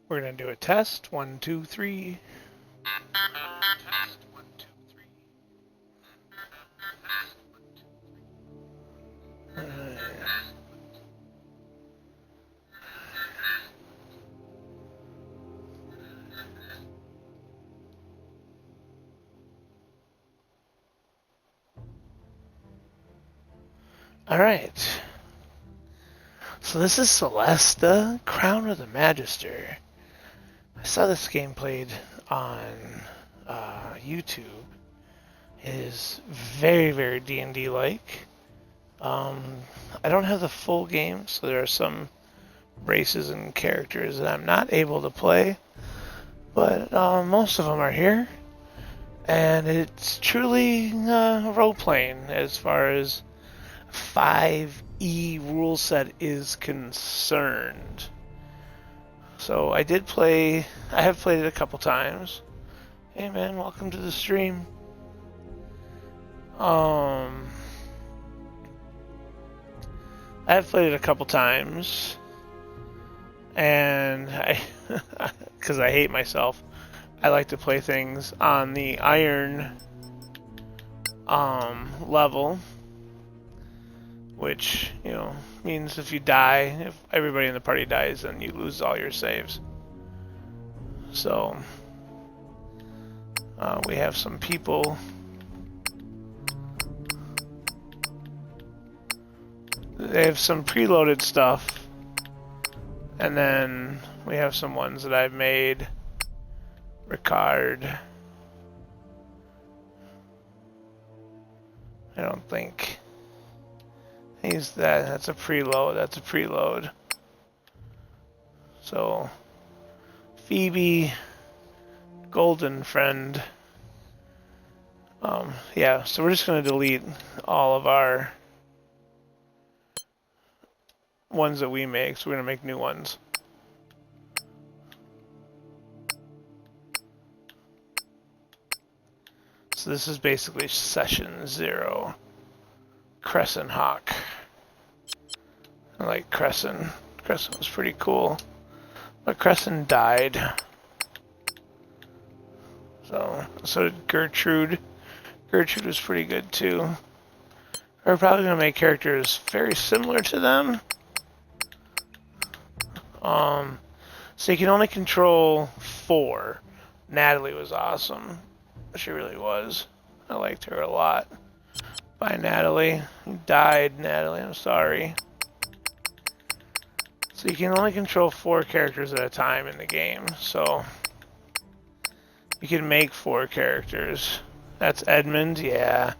We're going to do a test. 1, 2, 3. Test. 1, 2, 3. All right. So this is Solasta, Crown of the Magister. I saw this game played on YouTube. It is very, very D&D like. I don't have the full game, so there are some races and characters that I'm not able to play, but most of them are here, and it's truly role-playing as far as 5e rule set is concerned. So I have played it a couple times. Hey man, welcome to the stream. I have played it a couple times, and because I hate myself, I like to play things on the iron level, which, means if you die, if everybody in the party dies, then you lose all your saves. So, we have some people. They have some preloaded stuff, and then we have some ones that I've made. Ricard. I don't think he's that. That's a preload. So, Phoebe, Golden Friend. Yeah, so we're just going to delete all of our ones that we make, so we're going to make new ones. So this is basically session 0. Crescent Hawk. I like Crescent. Crescent was pretty cool. But Crescent died. So did Gertrude. Gertrude was pretty good too. We're probably going to make characters very similar to them. So you can only control 4. Natalie was awesome. She really was. I liked her a lot. Bye, Natalie. You died, Natalie. I'm sorry. So you can only control 4 characters at a time in the game. So you can make 4 characters. That's Edmund. Yeah.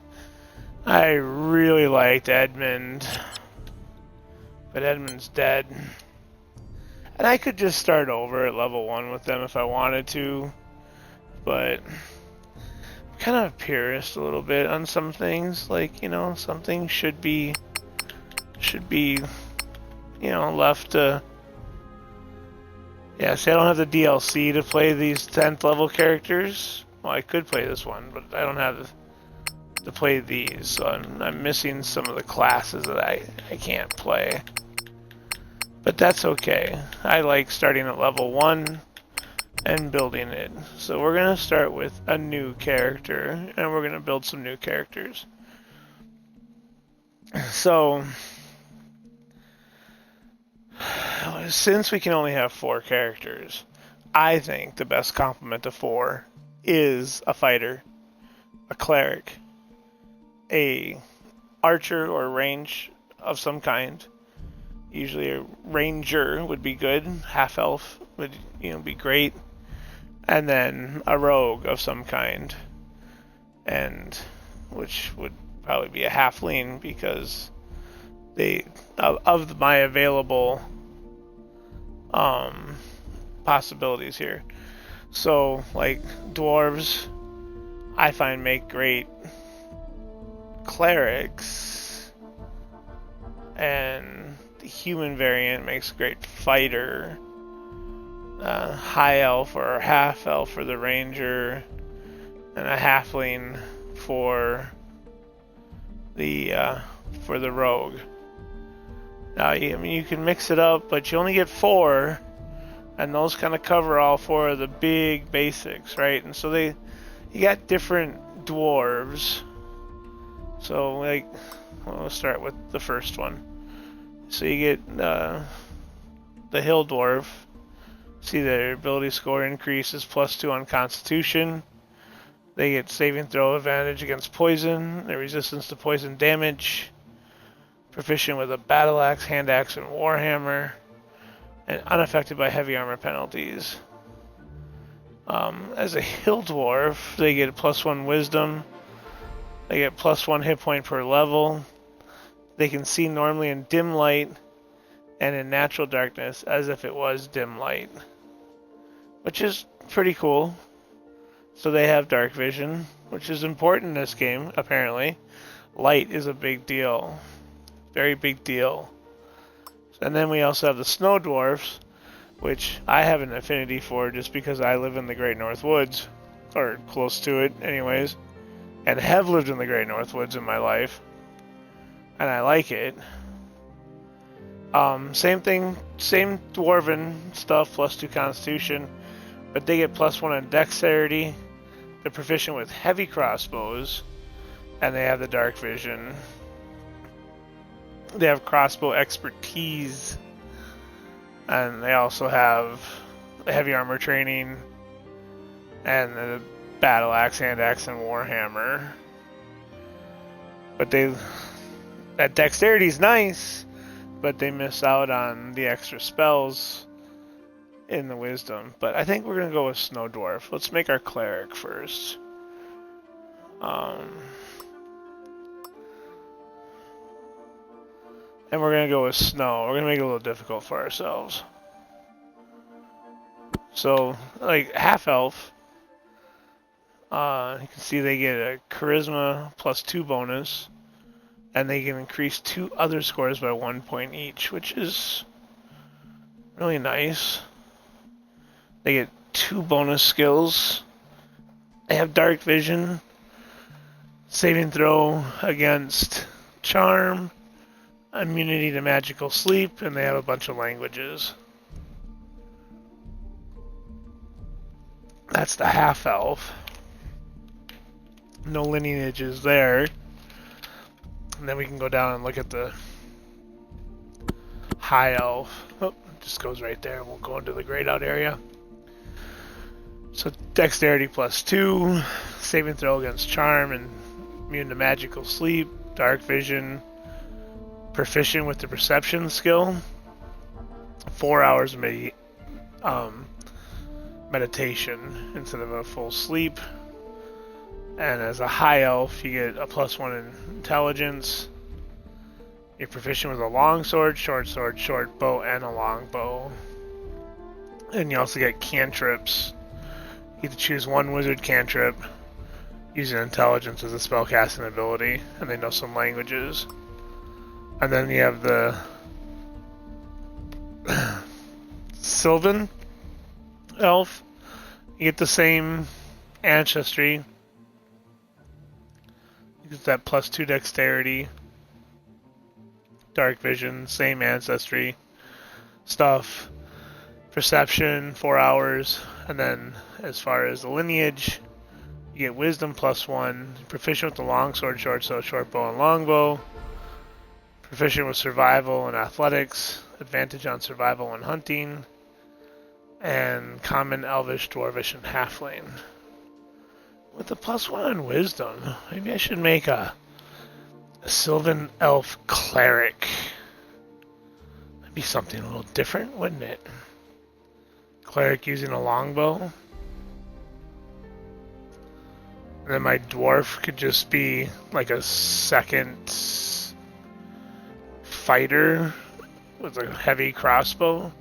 I really liked Edmund. But Edmund's dead. And I could just start over at level 1 with them if I wanted to. But I'm kind of a purist a little bit on some things. Like, some things should be left to... Yeah, see, I don't have the DLC to play these 10th level characters. Well, I could play this one, but I don't have to play these. So I'm missing some of the classes that I can't play. But that's okay. I like starting at level 1 and building it. So we're going to start with a new character, and we're going to build some new characters. So, since we can only have 4 characters, I think the best complement to 4 is a fighter, a cleric, a archer or range of some kind. Usually a ranger would be good. Half elf would be great, and then a rogue of some kind, and which would probably be a halfling because of my available possibilities here. So like dwarves, I find make great clerics, and the human variant makes a great fighter. High elf or half elf for the ranger, and a halfling for the rogue. Now, you can mix it up, but you only get 4, And those kind of cover all four of the big basics, right? And so you got different dwarves. So like, well, let's start with the first one. So you get the hill dwarf. See their ability score increases +2 on Constitution. They get saving throw advantage against poison. Their resistance to poison damage. Proficient with a battle axe, hand axe, and warhammer. And unaffected by heavy armor penalties. As a hill dwarf, they get +1 wisdom. They get +1 hit point per level. They can see normally in dim light and in natural darkness as if it was dim light, which is pretty cool. So they have dark vision, which is important in this game, apparently. Light is a big deal. Very big deal. And then we also have the snow dwarfs, which I have an affinity for just because I live in the Great North Woods, or close to it anyways, and have lived in the Great North Woods in my life, and I like it. Same thing, same dwarven stuff, +2 Constitution, but they get +1 on Dexterity. They're proficient with heavy crossbows, and they have the dark vision. They have crossbow expertise, and they also have the heavy armor training, and the battle axe, hand axe, and warhammer. But that dexterity is nice, but they miss out on the extra spells in the wisdom. But I think we're gonna go with snow dwarf. Let's make our cleric first. And we're going to go with snow. We're going to make it a little difficult for ourselves. So, like, half-elf, you can see they get a charisma +2 bonus, and they can increase 2 other scores by 1 point each, which is really nice. They get 2 bonus skills. They have dark vision, saving throw against charm, immunity to magical sleep, and they have a bunch of languages. That's the half-elf. No lineages there. And then we can go down and look at the high elf. Oh, it just goes right there. We'll go into the grayed out area. So dexterity +2, saving throw against charm, and immune to magical sleep, dark vision, proficient with the perception skill, 4 hours of meditation instead of a full sleep. And as a high elf, you get a +1 in intelligence. You're proficient with a long sword, short bow, and a long bow. And you also get cantrips. You get to choose one wizard cantrip using intelligence as a spellcasting ability, and they know some languages. And then you have the Sylvan elf. You get the same ancestry. You get that +2 dexterity, dark vision, same ancestry stuff. Perception, 4 hours. And then as far as the lineage, you get wisdom +1, proficient with the long sword, short bow, and longbow. Proficient with survival and athletics, advantage on survival and hunting, and common, elvish, dwarvish, and halfling. With a +1 on wisdom, maybe I should make a Sylvan elf cleric. That'd be something a little different, wouldn't it? Cleric using a longbow. And then my dwarf could just be like a second fighter with a heavy crossbow.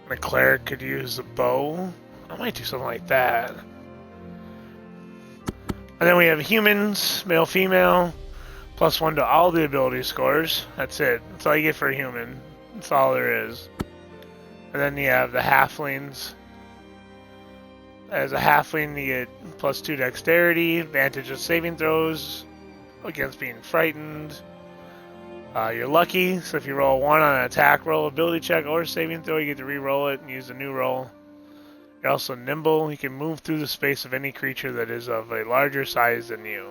The cleric could use a bow. I might do something like that. And then we have humans, male, female, +1 to all the ability scores. That's it. That's all you get for a human. That's all there is. And then you have the halflings. As a halfling, you get +2 dexterity, advantage of saving throws against being frightened. You're lucky, so if you roll 1 on an attack roll, ability check, or saving throw, you get to re-roll it and use a new roll. You're also nimble. You can move through the space of any creature that is of a larger size than you.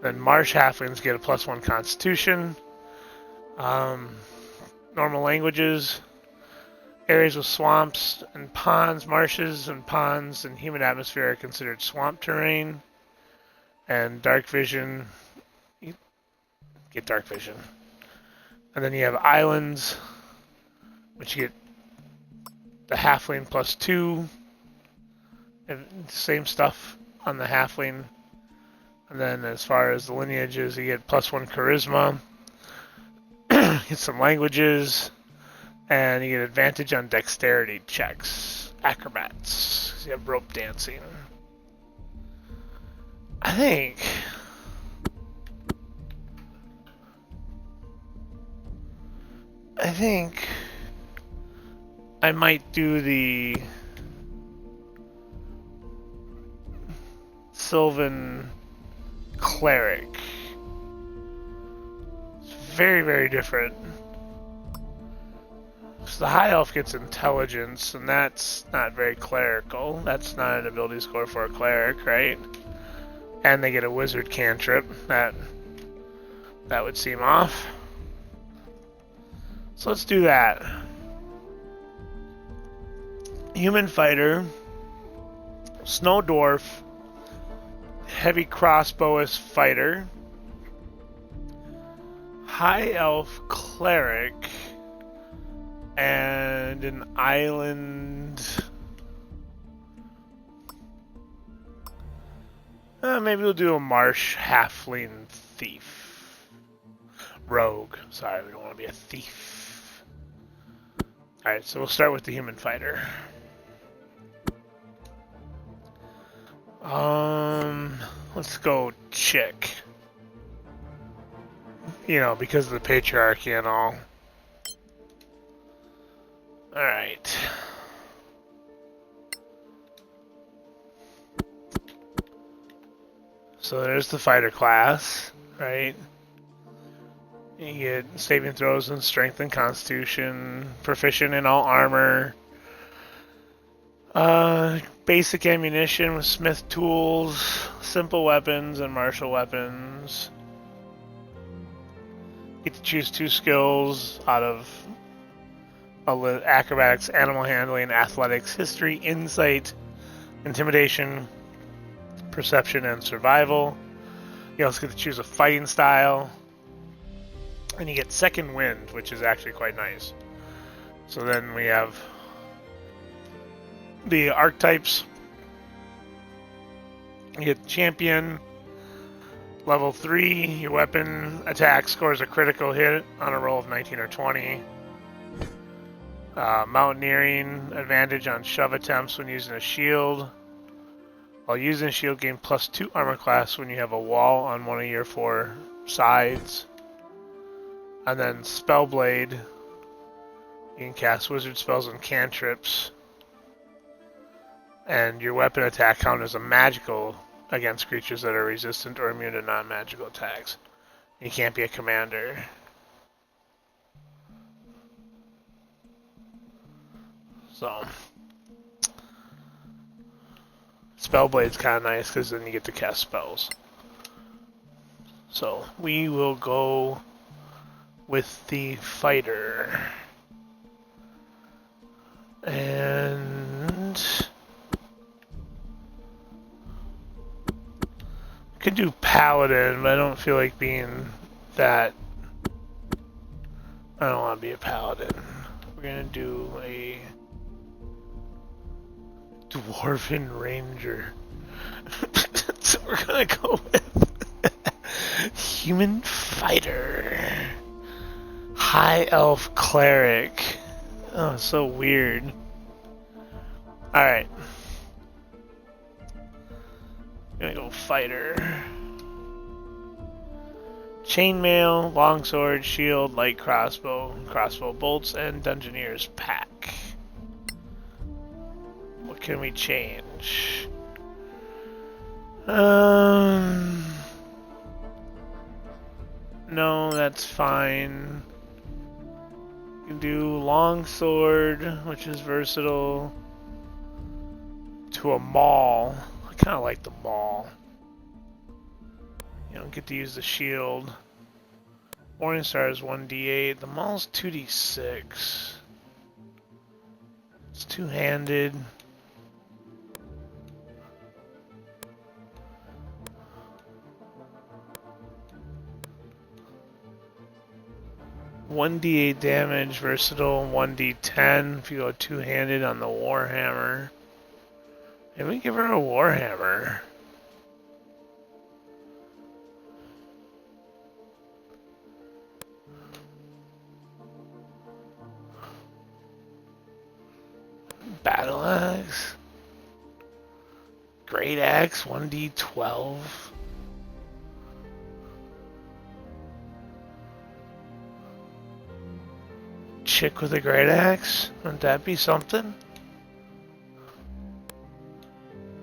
Then marsh halflings get a +1 constitution. Normal languages. Areas with swamps and ponds, marshes and ponds, and humid atmosphere are considered swamp terrain. And dark vision, you get dark vision. And then you have islands, which you get the halfling +2. And same stuff on the halfling. And then as far as the lineages, you get +1 charisma. Get some languages. And you get advantage on dexterity checks. Acrobats. 'Cause you have rope dancing. I think I might do the Sylvan Cleric. It's very, very different. So the High Elf gets intelligence, and that's not very clerical. That's not an ability score for a cleric, right? And they get a wizard cantrip. That would seem off. So let's do that. Human fighter, snow dwarf, heavy crossbowist fighter, high elf cleric, and an island. Maybe we'll do a marsh halfling thief. Rogue. Sorry, we don't want to be a thief. Alright, so we'll start with the human fighter. Let's go chick. You know, because of the patriarchy and all. Alright. So there's the fighter class, right? You get saving throws in strength and constitution, proficient in all armor, basic ammunition with smith tools, simple weapons, and martial weapons. You get to choose 2 skills out of acrobatics, animal handling, athletics, history, insight, intimidation, perception, and survival. You also get to choose a fighting style. And you get second wind, which is actually quite nice. So then we have the archetypes. You get champion, level 3. Your weapon attack scores a critical hit on a roll of 19 or 20. Mountaineering, advantage on shove attempts when using a shield. While using a shield, gain +2 armor class when you have a wall on one of your 4 sides. And then Spellblade. You can cast wizard spells and cantrips. And your weapon attack count as a magical against creatures that are resistant or immune to non-magical attacks. You can't be a commander. So Spellblade's kind of nice because then you get to cast spells. So we will go with the fighter. And could do paladin, but I don't feel like being that. I don't want to be a paladin. We're gonna do a dwarven ranger. So we're gonna go with human fighter. High elf cleric. Oh, so weird. Alright. Gonna go fighter. Chainmail, longsword, shield, light crossbow, crossbow bolts, and Dungeoneer's pack. What can we change? No, that's fine. You can do long sword, which is versatile, to a maul. I kind of like the maul. You don't get to use the shield. Morning Star is 1d8. The maul's 2d6. It's two-handed. One d8 damage, versatile, 1d10 if you go two-handed on the Warhammer. Maybe give her a Warhammer. Battle Axe. Great Axe, 1d12. Chick with a Great Axe? Wouldn't that be something?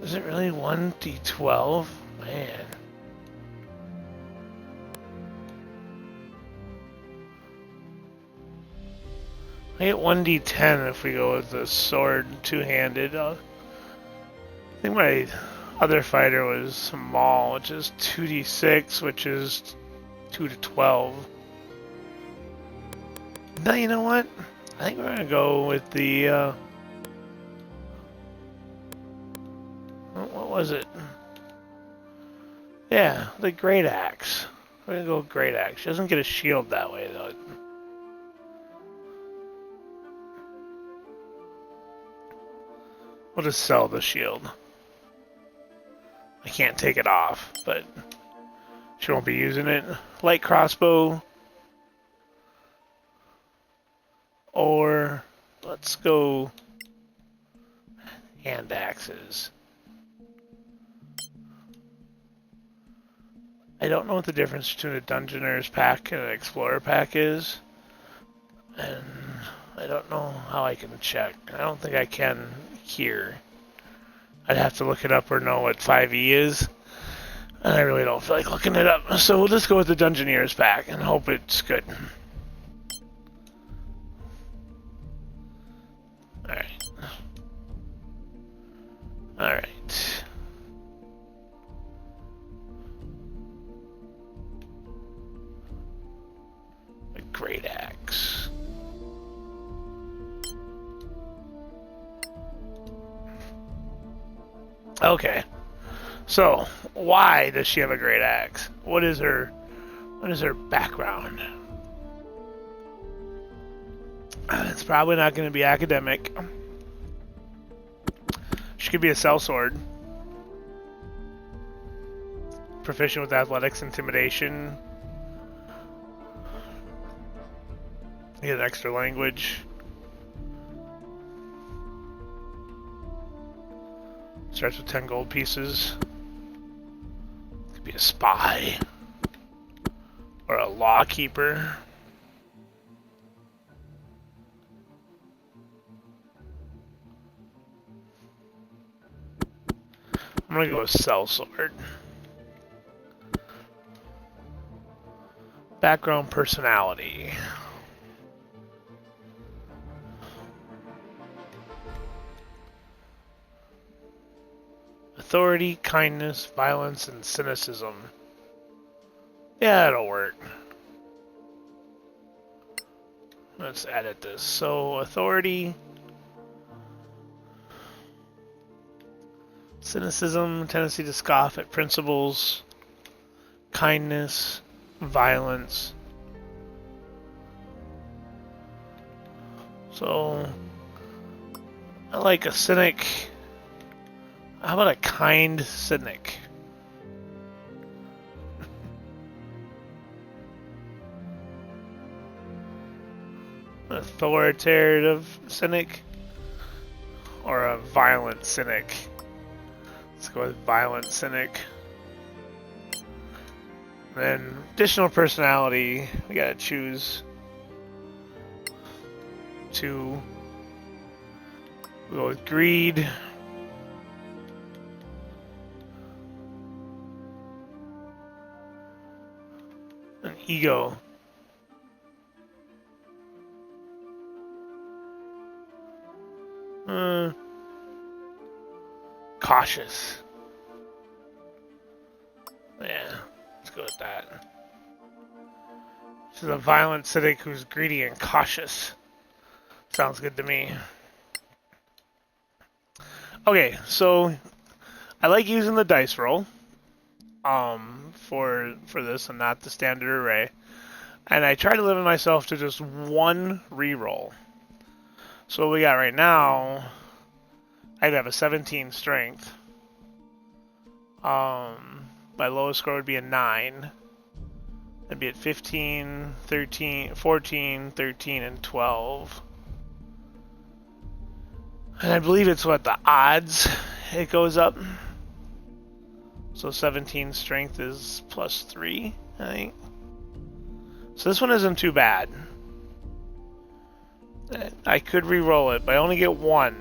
Is it really 1d12? Man. I get 1d10 if we go with the sword two-handed. I think my other fighter was Maul, which is 2d6, which is 2 to 12. No, you know what? I think we're going to go with the... what was it? Yeah, the Great Axe. We're going to go with Great Axe. She doesn't get a shield that way, though. We'll just sell the shield. I can't take it off, but she won't be using it. Light crossbow. Or let's go hand axes. I don't know what the difference between a Dungeoneer's pack and an Explorer pack is. And I don't know how I can check. I don't think I can here. I'd have to look it up or know what 5e is. And I really don't feel like looking it up. So we'll just go with the Dungeoneer's pack and hope it's good. Alright. Alright. A Great Axe. Okay. So, why does she have a Great Axe? What is her background? It's probably not going to be academic. She could be a sellsword. Proficient with athletics, intimidation. Get an extra language. Starts with 10 gold pieces. Could be a spy. Or a law keeper. I'm gonna go with sellsword. Background personality. Authority, kindness, violence, and cynicism. Yeah, that'll work. Let's edit this. So, authority, cynicism, tendency to scoff at principles, kindness, violence. So, I like a cynic. How about a kind cynic? Authoritative cynic? Or a violent cynic? Let's go with violent cynic. Then additional personality, we gotta choose two. We'll go with greed. An ego. Cautious. Yeah, let's go with that. She's a violent cynic who's greedy and cautious. Sounds good to me. Okay, so I like using the dice roll for this and not the standard array. And I try to limit myself to just one reroll. So what we got right now, I'd have a 17 strength. My lowest score would be a 9. I'd be at 15, 13, 14, 13, and 12. And I believe it's what the odds it goes up. So 17 strength is plus 3, I think. So this one isn't too bad. I could re-roll it, but I only get one.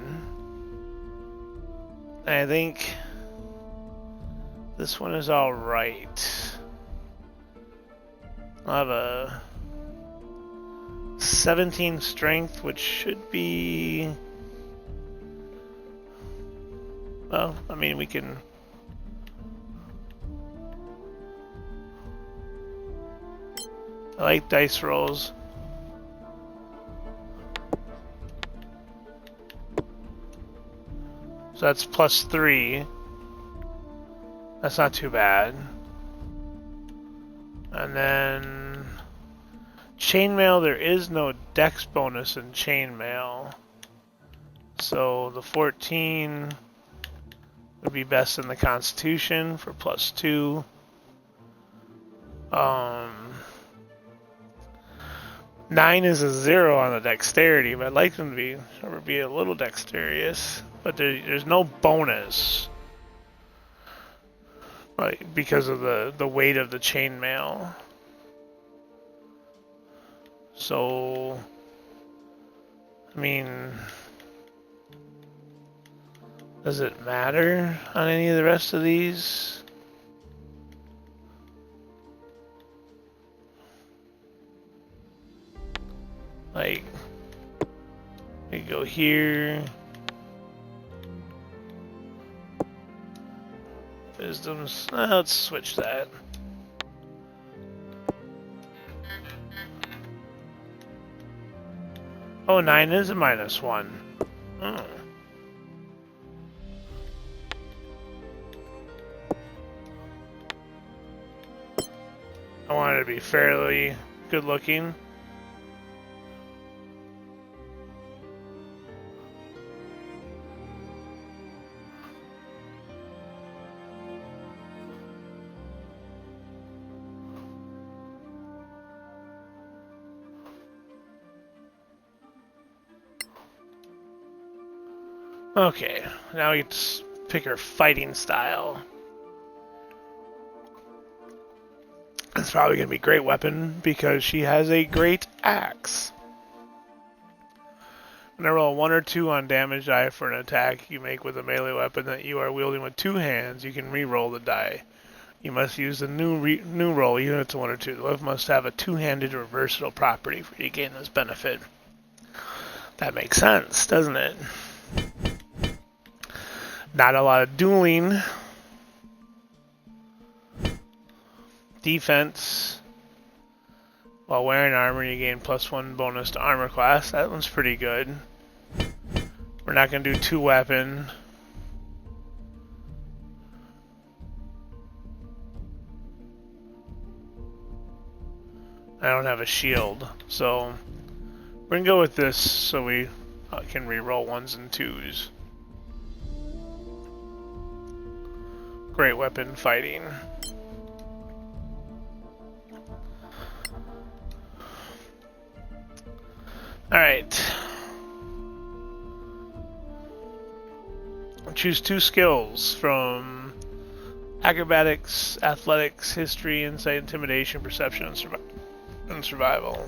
And I think this one is alright. I'll have a 17 strength, which should be... Well, I mean, we can... I like dice rolls. So that's plus 3. That's not too bad. And then chainmail, there is no dex bonus in chainmail. So the 14 would be best in the Constitution for plus 2. 9 is a 0 on the dexterity, but I'd like them to be a little dexterous. But there's no bonus, like, because of the weight of the chainmail. So, I mean, does it matter on any of the rest of these? Like, we go here. Wisdoms. Let's switch that. Oh, 9 is a -1. Oh. I want it to be fairly good looking. Okay, now we get to pick her fighting style. It's probably going to be a great weapon because she has a great axe. When I roll a 1 or 2 on damage die for an attack you make with a melee weapon that you are wielding with 2 hands, you can re-roll the die. You must use the new roll even if it's a 1 or 2. The weapon must have a 2-handed or versatile property for you to gain this benefit. That makes sense, doesn't it? Not a lot of dueling. Defense. While wearing armor, you gain +1 bonus to armor class. That one's pretty good. We're not going to do 2 weapon. I don't have a shield, so we're going to go with this so we can re-roll 1s and 2s. Great weapon fighting. Alright. Choose 2 skills from acrobatics, athletics, history, insight, intimidation, perception, and survival.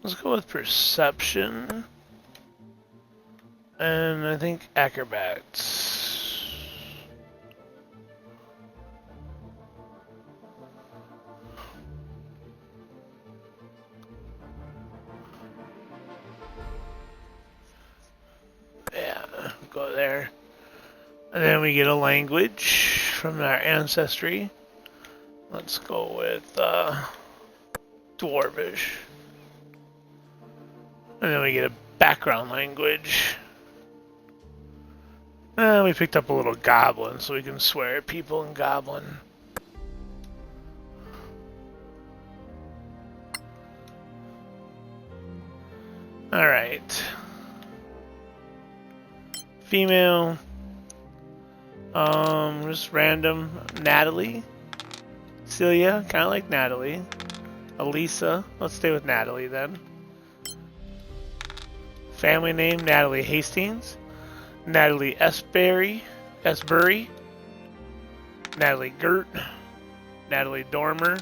Let's go with perception. And I think acrobats. Yeah, go there. And then we get a language from our ancestry. Let's go with Dwarvish. And then we get a background language. And we picked up a little goblin, so we can swear at people in goblin. Alright. Female. Just random. Natalie. Celia, kind of like Natalie. Elisa. Let's stay with Natalie then. Family name, Natalie Hastings. Natalie Esbury. Natalie Gert. Natalie Dormer.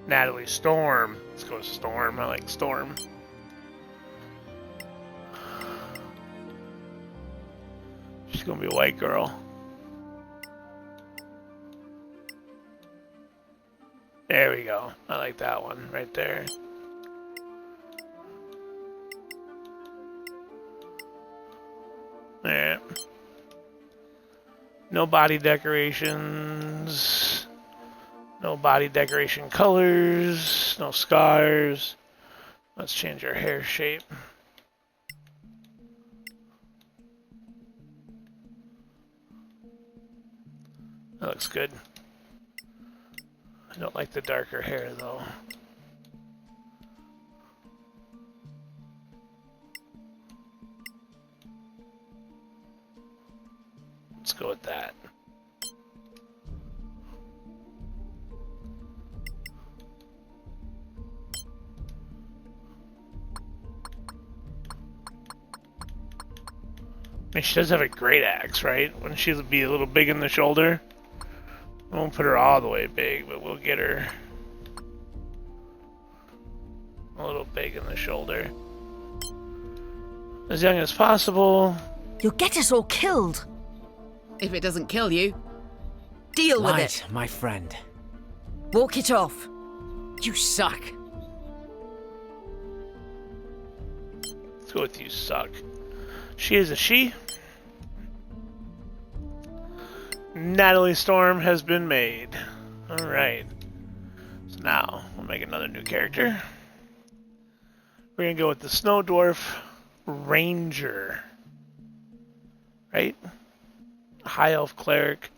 Natalie Storm. Let's go with Storm. I like Storm. She's gonna be a white girl. There we go. I like that one right there. Alright. No body decorations. No body decoration colors. No scars. Let's change our hair shape. That looks good. I don't like the darker hair though. Let's go with that. I mean, she does have a great axe, right? Wouldn't she be a little big in the shoulder? We won't put her all the way big, but we'll get her a little big in the shoulder. As young as possible. You'll get us all killed. If it doesn't kill you, deal with it. My friend. Walk it off. You suck. Let's go with you suck. She is a she. Natalie Storm has been made. Alright. So now, we'll make another new character. We're gonna go with the Snow Dwarf Ranger. Right? High Elf Cleric,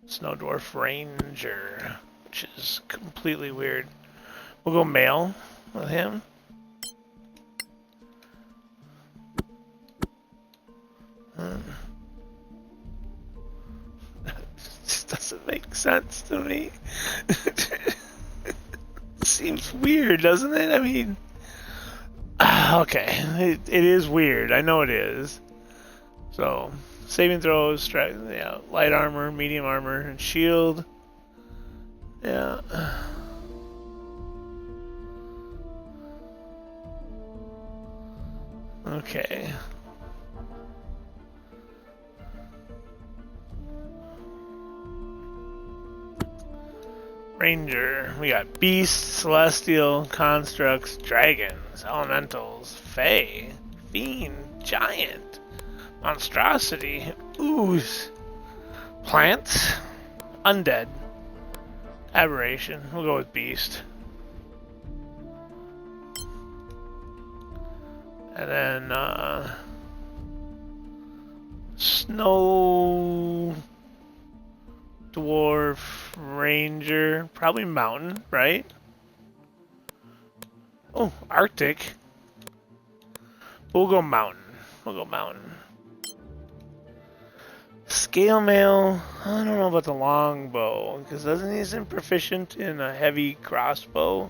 Snow Dwarf Ranger. Which is completely weird. We'll go male with him. Just doesn't make sense to me. Seems weird, doesn't it? I mean, okay, it is weird. I know it is. So, saving throws, yeah, light armor, medium armor, and shield. Yeah. Okay. Ranger. We got beasts, celestial, constructs, dragons, elementals, fae, fiend, giant, monstrosity, ooze, plants, undead, aberration. We'll go with beast. And then snow dwarf ranger, probably mountain, right? Oh, Arctic. We'll go mountain. We'll go mountain. Scale mail. I don't know about the longbow, because doesn't he isn't proficient in a heavy crossbow?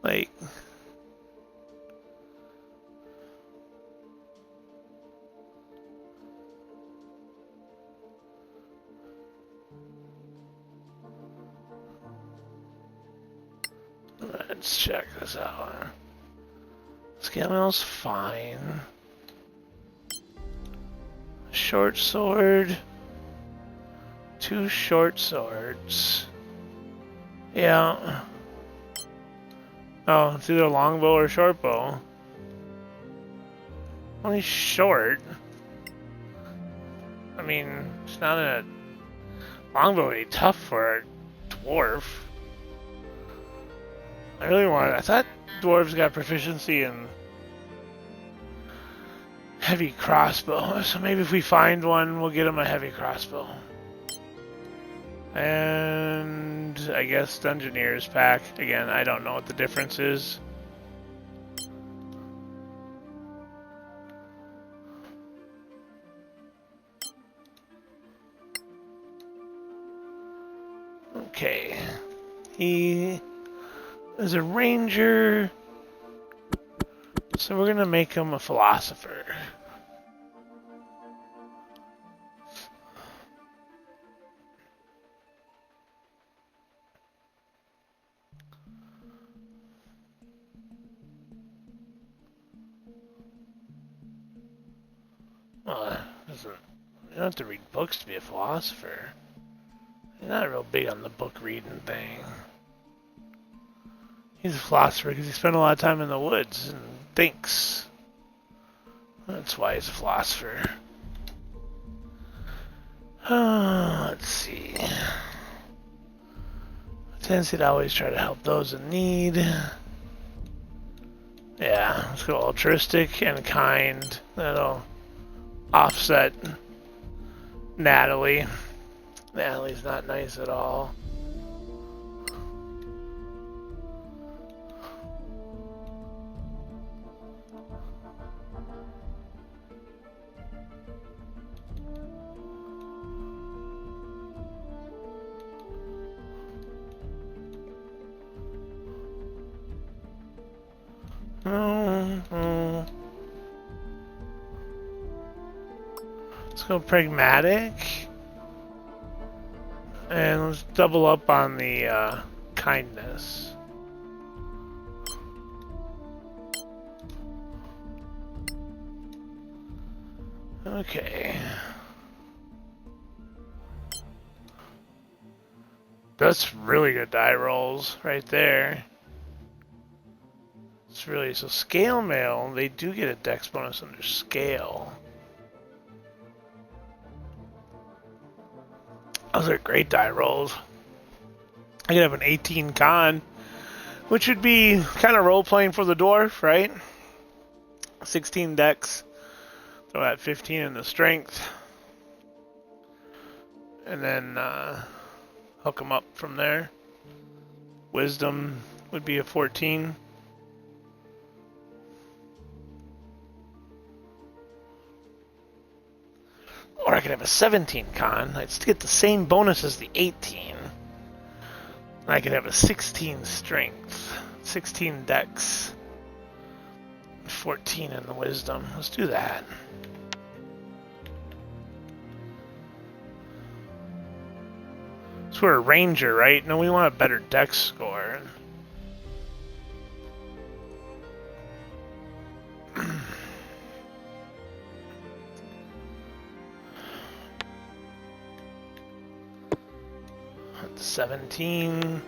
Like, Let's check this out. Scale mail's fine. Short sword. 2 short swords. Yeah. Oh, it's either longbow or short bow. Only short. I mean, it's not a longbow would be tough for a dwarf. I thought dwarves got proficiency in heavy crossbow, so maybe if we find one, we'll get him a heavy crossbow. And I guess Dungeoneer's pack. Again, I don't know what the difference is. Okay. He is a ranger, so we're gonna make him a philosopher. Well, you don't have to read books to be a philosopher. He's not real big on the book reading thing. He's a philosopher because he spent a lot of time in the woods and thinks. That's why he's a philosopher. Let's see. Tendency to always try to help those in need. Yeah, let's go altruistic and kind. That'll offset Natalie. Natalie's not nice at all. Let's go pragmatic. And let's double up on the kindness. Okay. That's really good die rolls right there. It's really so scale mail, they do get a dex bonus under scale. Those are great die rolls. I could have an 18 con, which would be kind of role playing for the dwarf, right? 16 dex, throw that 15 in the strength, and then hook them up from there. Wisdom would be a 14. Or I could have a 17 con. I'd still get the same bonus as the 18. I could have a 16 strength, 16 dex, 14 in the wisdom. Let's do that. So we're a ranger, right? No, we want a better dex score. That's 17.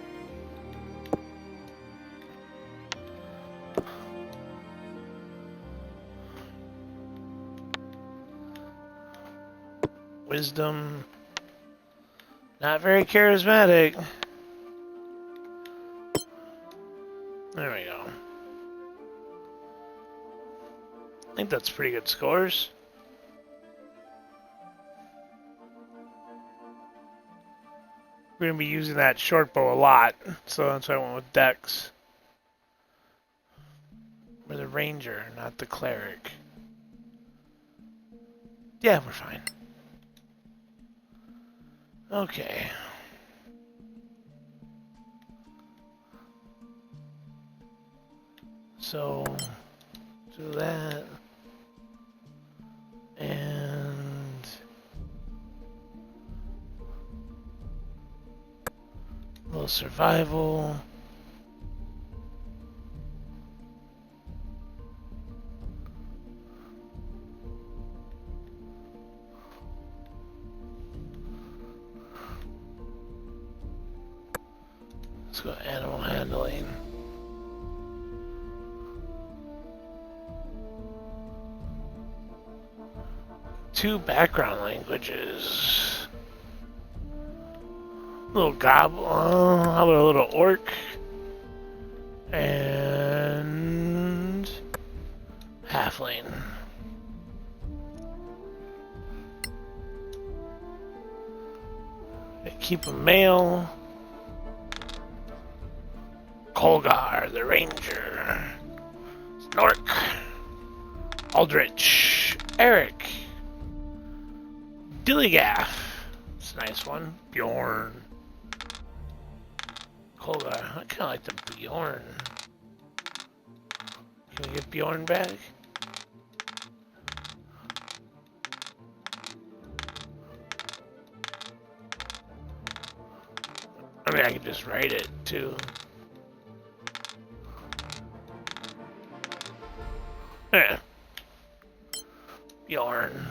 Wisdom. Not very charismatic. There we go. I think that's pretty good scores. We're going to be using that short bow a lot, so that's why I went with Dex. We're the ranger, not the cleric. Yeah, we're fine. Okay. So, do that. And a little survival. go animal handling. Two background languages. Little goblin. How about a little orc? And halfling. Keep a male. Colgar, the ranger. Snork. Aldrich. Eric. Dillygaff. It's a nice one. Bjorn. Colgar. I kind of like the Bjorn. Can we get Bjorn back? I mean, I could just write it, too. Yeah. Bjorn.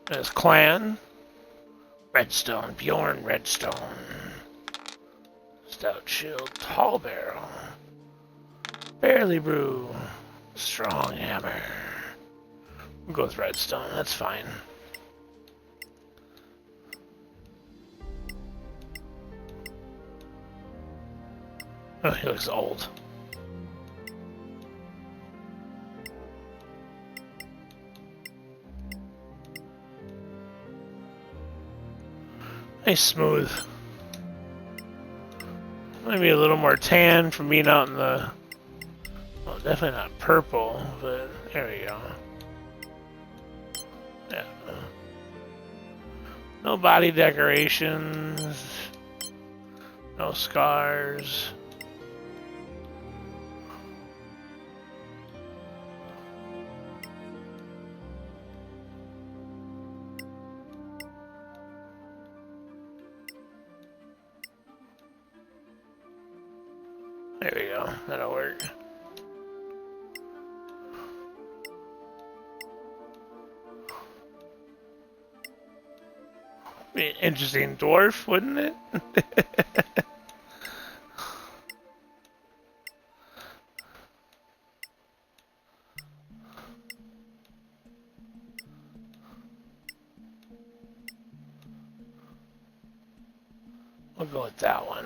There's clan. Redstone. Bjorn Redstone. Stout shield. Tall barrel. Barely brew. Strong hammer. We'll go with redstone. That's fine. Oh, he looks old. Nice smooth. Maybe a little more tan from being out in the... Well, definitely not purple, but there we go. Yeah. No body decorations. No scars. There we go. That'll work. Be an interesting dwarf, wouldn't it? We'll go with that one.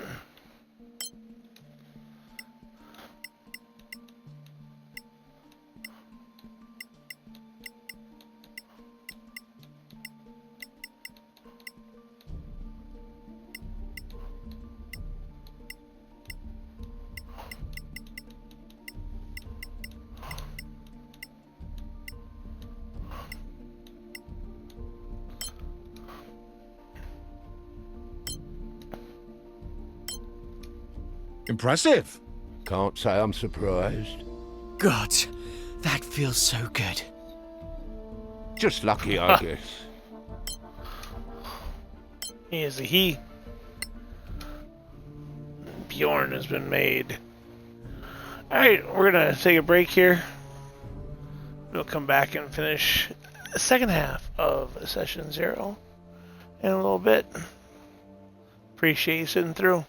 Impressive. Can't say I'm surprised. God, that feels so good. Just lucky, I guess. He is a he. Bjorn has been made. Alright, we're gonna take a break here. We'll come back and finish the second half of session 0 in a little bit. Appreciate you sitting through.